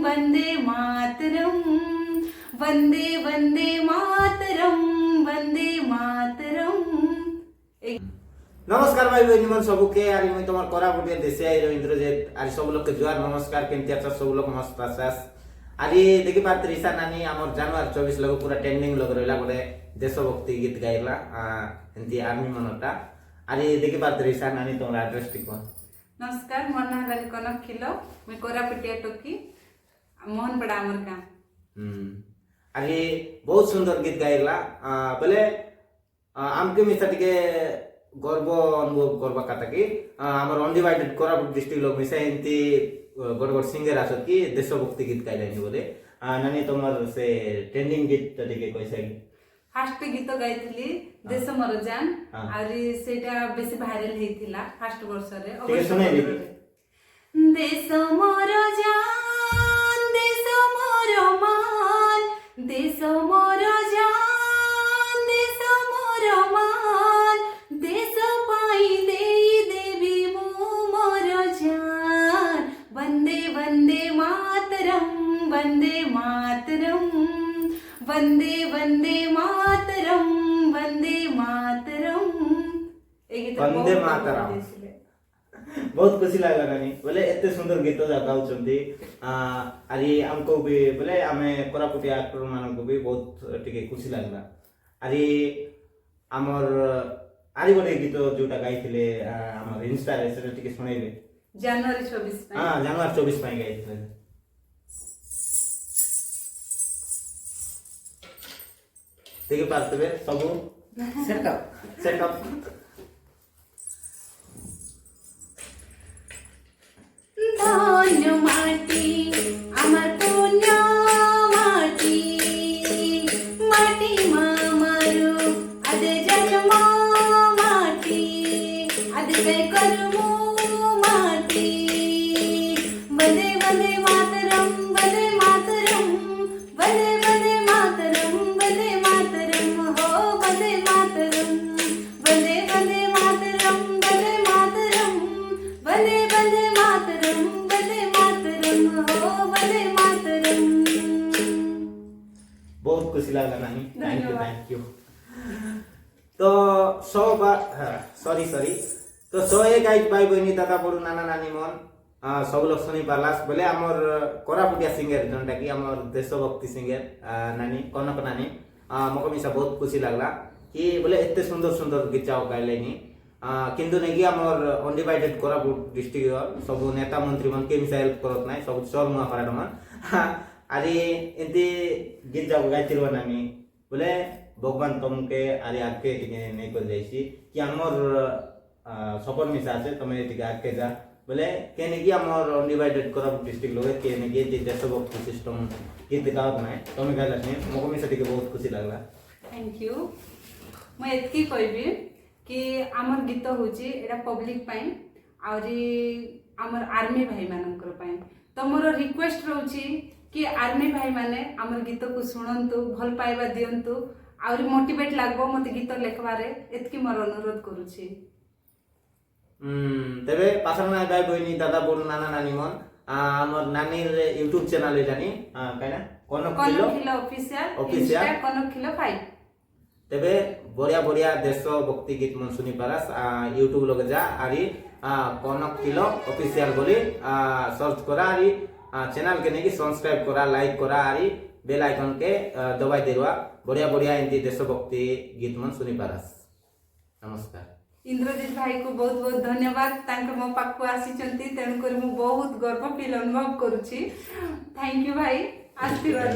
वंदे मातरम वंदे वंदे मातरम वंदे मातरम। नमस्कार भाई बहन मन सबके आरी मुई तमर कोरापुटिया देशे आई इंद्रजित आरी सब लोग के जुआर नमस्कार केमती अच्छा सब लोग मस्त आसास आरी देखि पात ऋषा नानी हमर जनवरी 24 लोग पूरा ट्रेंडिंग लोग रहला गोटे देशभक्ति गीत गाइला एंती आर्मी मनटा आरी देखि पात ऋषा नानी तमर एड्रेस टिको। नमस्कार मोर ना हलानी कनक खिलो मैं कोरापुटिया टोकी मोहन पड़ा हमर का आरी बहुत सुंदर गीत गाइला बोले आमके मिसा टिके गर्व अनुभव करबा कथा कि हमर अनडिवाइडेड कोरापुट डिस्ट्रिक्ट लोग मिसा एंती गड़ सिंगर आसत कि देशभक्ति गीत गाइलानी बोले नानी तमर से ट्रेंडिंग गीत टिके कैसा कि फास्ट गीत गाइथिली देश मोर जान आरी सेटा बेसी भाइरल हेतिला फास्ट वर्ष रे देश मोर जान देश मोर मान देश मोर जान देश मोर मान देश पाई देई देवी मोर जान वंदे वंदे मातरम वंदे मातरम वंदे वंदे मातरम वंदे मातरम। वंदे मातरम बहुत खुशी लागला नानी बोले एते सुंदर गीत गाउछंती आरी हमको भी बोले आमे कोरापुटिया एक्टर मानको को भी बहुत टिके खुशी लागला आरी हमर आरी गोटे गीत जोटा गाइथिले हमर इंस्टा रे से टिके सुनाइबे जनवरी 24 जनवरी 24 पई गाइथिले देखि पातबे सब सेटअप धन्य माटी आमार पुण्य माटी माटी मामारू आदे जन्म माटी आदे काय कर्म माटी वंदे वंदे मातरम वंदे मातरम वंदे वंदे मातरम वंदे मातरम हो वंदे मातरम वंदे वंदे मातरम वंदे मातरम वंदे वंदे मातरम वंदे मातरम हो वंदे मातरम। बहुत खुशी लागला नानी थैंक यू तो सॉरी तो सो एक आइट भाई बहनी दादा बड़ू नाना नानी मन सब लोग सुनी पारलास बोले हमर कोरापुटिया सिंगर जोंटा कि हमर देशभक्ति सिंगर नानी कनक नानी मको मिसा बहुत खुशी लागला कि बोले एते सुंदर सुंदर गीत गाइलेनी किंतु नेकी हमर अनडिवाइडेड कोरापुट डिस्ट्रिक्ट सब नेता मंत्री मन के मिसा हेल्प करत नाही सब चल मुआ पाराड मन आरी एंती गीत गाइतिरवा नानी बोले भगवान तुमके आरी आके टिके नै कर जाइसी कि हमर सफल मिसा আছে তুমি टिके आके जा बोले केने कि हमर अनडिवाइडेड कोरापुट डिस्ट्रिक्ट लोग केने कि देशभक्ति सिस्टम गीत गावत नाही तुम गाइलानी मको मिसा टिके बहुत खुशी लागला थैंक यू मैं एतकी कहबी कि आमर गीत होची एटा पब्लिक पाई आउरी आमर आर्मी भाई मानकर पाई तो मोर रिक्वेस्ट रहउची कि आर्मी भाई माने आमर गीत को सुनंतु भल पाइबा दियंतु आउरी मोटिवेट लागबो मते गीत लेखबारे एतकी मोर अनुरोध करूची तेबे पासना भाई बहनी दादा बड़ू नाना नानी मन हमर नानी रे YouTube चैनल जानी काइना कनक खिलो ऑफिशियल इंस्टा कनक खिलो 5 तेबे बढ़िया बढ़िया देशभक्ति गीत मन सुनी पारास YouTube लोग जा आरी कनक किलो ऑफिशियल बोली सर्च करा आरी चैनल के नेकी सब्सक्राइब करा लाइक करा आरी बेल आइकन के दबाई देवा बढ़िया बढ़िया एंती देशभक्ति गीत मन सुनी पारास। नमस्कार इंद्रजीत भाई को बहुत बहुत धन्यवाद तांको मो पाखु आसीचंती तेणु कर मु बहुत गर्व फील अनुभव करूची थैंक यू भाई आशीर्वाद।